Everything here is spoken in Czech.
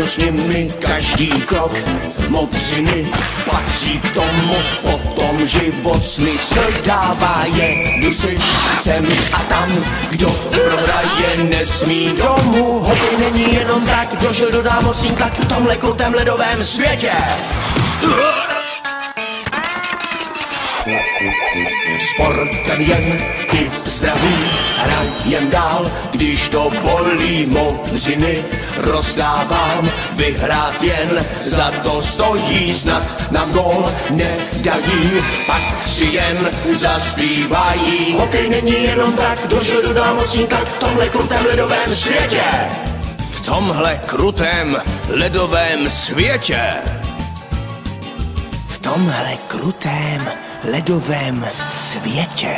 jdu s nimi každý krok. Modřiny patří k tomu, potom život smysl dává. Jedu si sem a tam, kdo prohraje, nesmí domů. Hokej není jenom tak, kdo žil do námocník, tak v tomhle krutém ledovém světě. Sportem jen ku zdraví, hrajem dál, když to bolí. Modřiny rozdávám, vyhrát jen za to stojí. Snad nám gól nedají, pak si jen zaspívají. Hokej není jenom tak, kdo žil do námocník, tak v tomhle krutém ledovém světě. V tomhle krutém ledovém světě. V tomhle krutém ledovém světě.